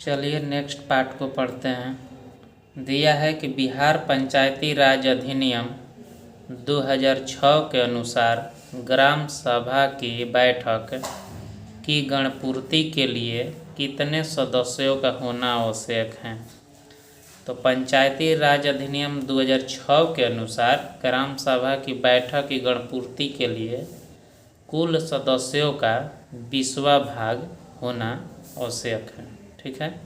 चलिए next part को पढ़ते हैं। दिया है कि बिहार पंचायती राज अधिनियम 2006 के अनुसार ग्राम सभा की बैठक की गणपूर्ति के लिए कितने सदस्यों का होना आवश्यक है। तो पंचायती राज अधिनियम 2006 के अनुसार ग्राम सभा की बैठक की गणपूर्ति के लिए कुल सदस्यों का 20वां भाग होना आवश्यक है। ठीक है,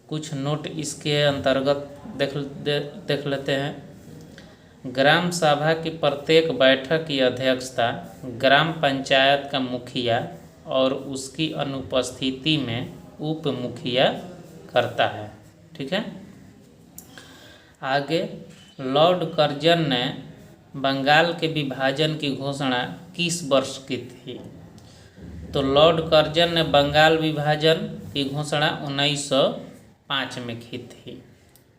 कुछ नोट इसके अंतर्गत देख लेते हैं। ग्राम सभा की प्रत्येक बैठक की अध्यक्षता ग्राम पंचायत का मुखिया और उसकी अनुपस्थिति में उप मुखिया करता है। ठीक है, आगे लॉर्ड कर्जन ने बंगाल के विभाजन की घोषणा किस वर्ष की थी। तो लॉर्ड कर्जन ने बंगाल विभाजन की घोषणा 1905 में की थी।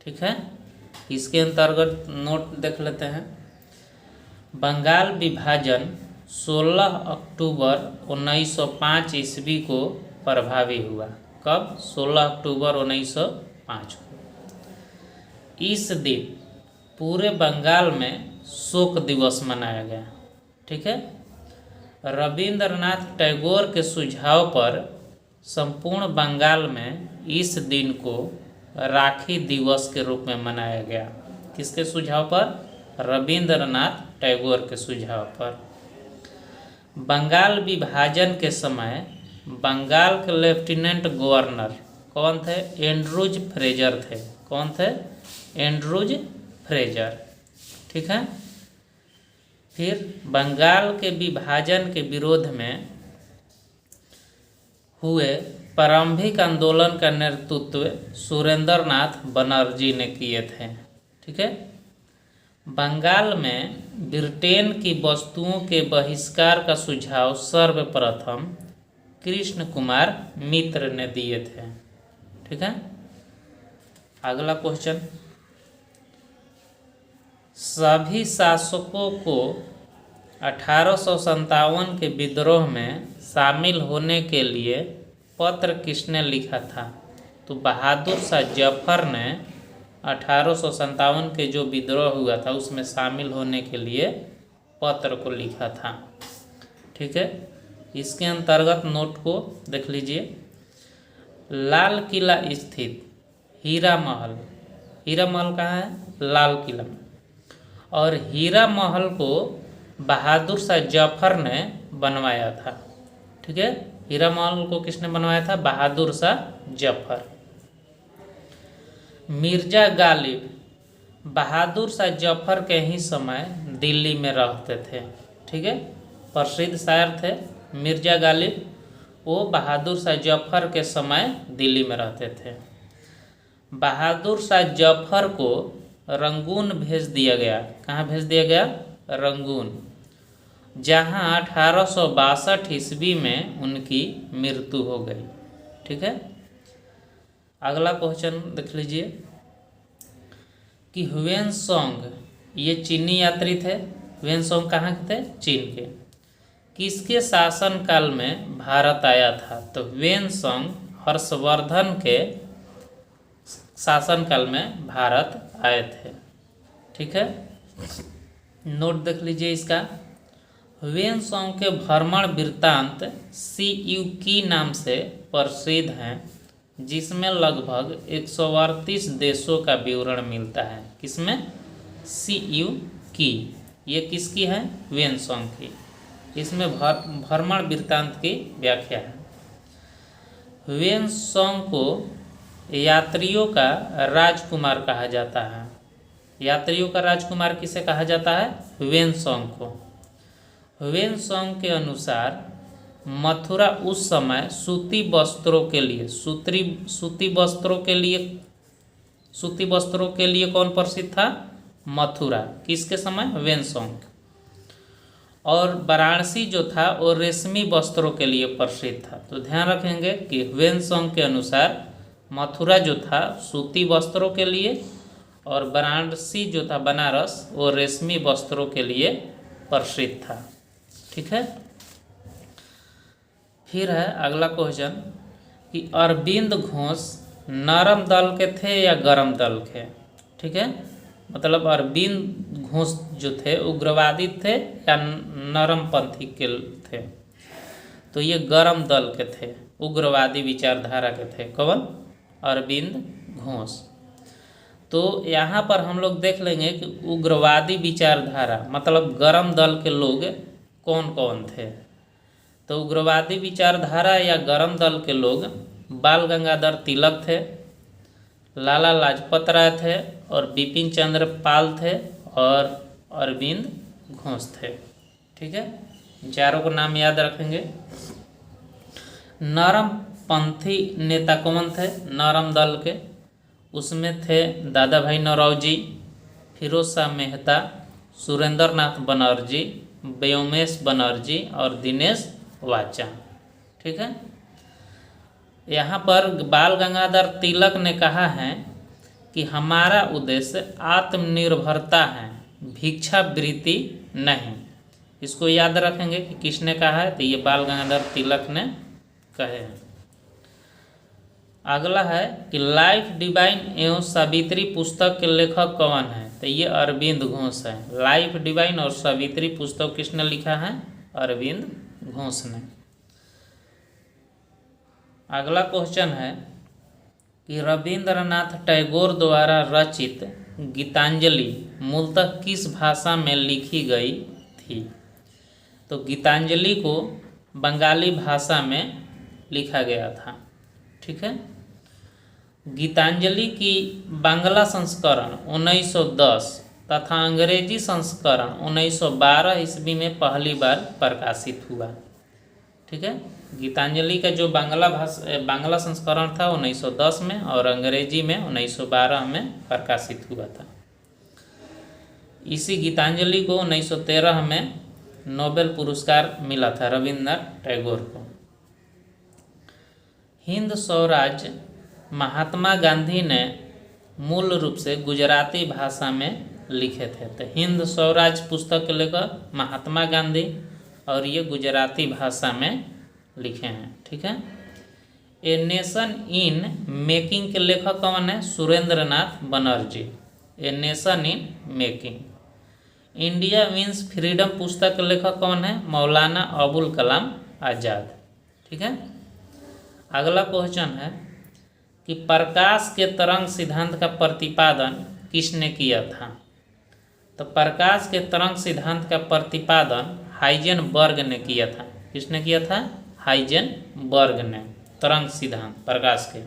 ठीक है, इसके अंतर्गत नोट देख लेते हैं। बंगाल विभाजन 16 अक्टूबर 1905 ईस्वी को प्रभावी हुआ। कब? 16 अक्टूबर 1905 को। इस दिन पूरे बंगाल में शोक दिवस मनाया गया। ठीक है, रविंद्रनाथ टैगोर के सुझाव पर संपूर्ण बंगाल में इस दिन को राखी दिवस के रूप में मनाया गया। किसके सुझाव पर? रविंद्रनाथ टैगोर के सुझाव पर। बंगाल विभाजन के समय बंगाल के लेफ्टिनेंट गवर्नर कौन थे? एंड्रूज फ्रेजर थे। कौन थे? Andrews Fraser. ठीक है, फिर बंगाल के विभाजन के विरोध में हुए प्रारंभिक आंदोलन का नेतृत्व सुरेंद्र नाथ बनर्जी ने किए थे। ठीक है, बंगाल में ब्रिटेन की वस्तुओं के बहिष्कार का सुझाव सर्वप्रथम कृष्ण कुमार मित्र ने दिए थे। ठीक है, अगला क्वेश्चन। सभी शासकों को 1857 के विद्रोह में शामिल होने के लिए पत्र किसने लिखा था। तो बहादुर शाह जफर ने 1857 के जो विद्रोह हुआ था उसमें शामिल होने के लिए पत्र को लिखा था। ठीक है, इसके अंतर्गत नोट को देख लीजिए। लाल किला स्थित हीरा महल, हीरा महल कहाँ है? लाल किला में। और हीरा महल को बहादुर शाह जफर ने बनवाया था। ठीक है, हीरा महल को किसने बनवाया था? बहादुर शाह जफर। मिर्जा गालिब बहादुर शाह जफर के ही समय दिल्ली में रहते थे। ठीक है, प्रसिद्ध शायर थे मिर्जा गालिब। वो बहादुर शाह जफर के समय दिल्ली में रहते थे। बहादुर शाह जफर को रंगून भेज दिया गया। कहाँ भेज दिया गया? रंगून, जहाँ 1862 ईस्वी में उनकी मृत्यु हो गई। ठीक है, अगला क्वेश्चन देख लीजिए कि ह्वेनसांग, ये चीनी यात्री थे। ह्वेनसांग कहाँ के थे? चीन के। किसके शासन काल में भारत आया था? तो ह्वेनसांग हर्षवर्धन के शासनकाल में भारत आए थे। ठीक है, नोट देख लीजिए इसका। ह्वेनसांग के भ्रमण वृत्तांत CUकी नाम से प्रसिद्ध हैं, जिसमें लगभग 138 देशों का विवरण मिलता है। किसमें? CUकी। ये किसकी है? ह्वेनसांग की। इसमें भ्रमण वृत्तांत की व्याख्या है। ह्वेनसांग को यात्रियों का राजकुमार कहा जाता है। यात्रियों का राजकुमार किसे कहा जाता है? ह्वेनसांग को। ह्वेनसांग के अनुसार मथुरा उस समय सूती वस्त्रों के लिए कौन प्रसिद्ध था? मथुरा। किसके समय? ह्वेनसांग। और वाराणसी जो था वो रेशमी वस्त्रों के लिए प्रसिद्ध था। तो ध्यान रखेंगे कि ह्वेनसांग के अनुसार मथुरा जो था सूती वस्त्रों के लिए और वाराणसी जो था बनारस वो रेशमी वस्त्रों के लिए प्रसिद्ध था। ठीक है, फिर है अगला क्वेश्चन कि अरविंद घोष नरम दल के थे या गरम दल के। ठीक है, मतलब अरविंद घोष जो थे उग्रवादी थे या नरम पंथी के थे। तो ये गरम दल के थे, उग्रवादी विचारधारा के थे। कौन? अरविंद घोष। तो यहाँ पर हम लोग देख लेंगे कि उग्रवादी विचारधारा मतलब गरम दल के लोग कौन कौन थे। तो उग्रवादी विचारधारा या गरम दल के लोग बाल गंगाधर तिलक थे, लाला लाजपत राय थे और बिपिन चंद्र पाल थे और अरविंद घोष थे। ठीक है, चारों को नाम याद रखेंगे। नरम पंथी नेता कौन थे नरम दल के? उसमें थे दादा भाई नौरोजी, फिरोज शाह मेहता, सुरेंद्र नाथ बनर्जी, व्योमेश बनर्जी और दिनेश वाचा। ठीक है, यहाँ पर बाल गंगाधर तिलक ने कहा है कि हमारा उद्देश्य आत्मनिर्भरता है, भिक्षावृत्ति नहीं। इसको याद रखेंगे कि किसने कहा है, तो ये बाल गंगाधर तिलक ने कहे हैं। अगला है कि लाइफ डिवाइन एवं सावित्री पुस्तक के लेखक कौन है, तो ये अरविंद घोष है। लाइफ डिवाइन और सावित्री पुस्तक किसने लिखा है? अरविंद घोष ने। अगला क्वेश्चन है कि रविंद्रनाथ टैगोर द्वारा रचित गीतांजलि मूलतः किस भाषा में लिखी गई थी? तो गीतांजलि को बंगाली भाषा में लिखा गया था। ठीक है, गीतांजलि की बांग्ला संस्करण 1910 तथा अंग्रेजी संस्करण 1912 ईस्वी में पहली बार प्रकाशित हुआ। ठीक है, गीतांजलि का जो बांग्ला संस्करण था 1910 में और अंग्रेजी में 1912 में प्रकाशित हुआ था। इसी गीतांजलि को 1913 में नोबेल पुरस्कार मिला था रविंद्रनाथ टैगोर को। हिंद स्वराज महात्मा गांधी ने मूल रूप से गुजराती भाषा में लिखे थे। तो हिंद स्वराज पुस्तक के लेखक महात्मा गांधी और ये गुजराती भाषा में लिखे हैं। ठीक है, ए नेशन इन मेकिंग के लेखक कौन है? Surendra Nath Banerjee. A nation in making. India means freedom पुस्तक के लेखक कौन है? मौलाना अबुल कलाम आज़ाद। ठीक है, अगला क्वेश्चन है कि प्रकाश के तरंग सिद्धांत का प्रतिपादन किसने किया था? तो प्रकाश के तरंग सिद्धांत का प्रतिपादन हाइजेनबर्ग ने किया था। किसने किया था? हाइजेनबर्ग ने तरंग सिद्धांत प्रकाश के।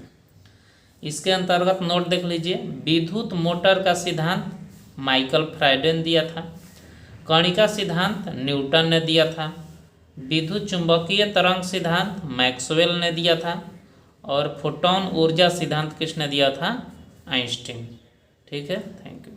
इसके अंतर्गत नोट देख लीजिए, विद्युत मोटर का सिद्धांत माइकल फ्राइडे ने दिया था, कणिका सिद्धांत न्यूटन ने दिया था, विद्युत चुंबकीय तरंग सिद्धांत मैक्सवेल ने दिया था और फोटोन ऊर्जा सिद्धांत किसने दिया था? आइंस्टीन। ठीक है, थैंक यू।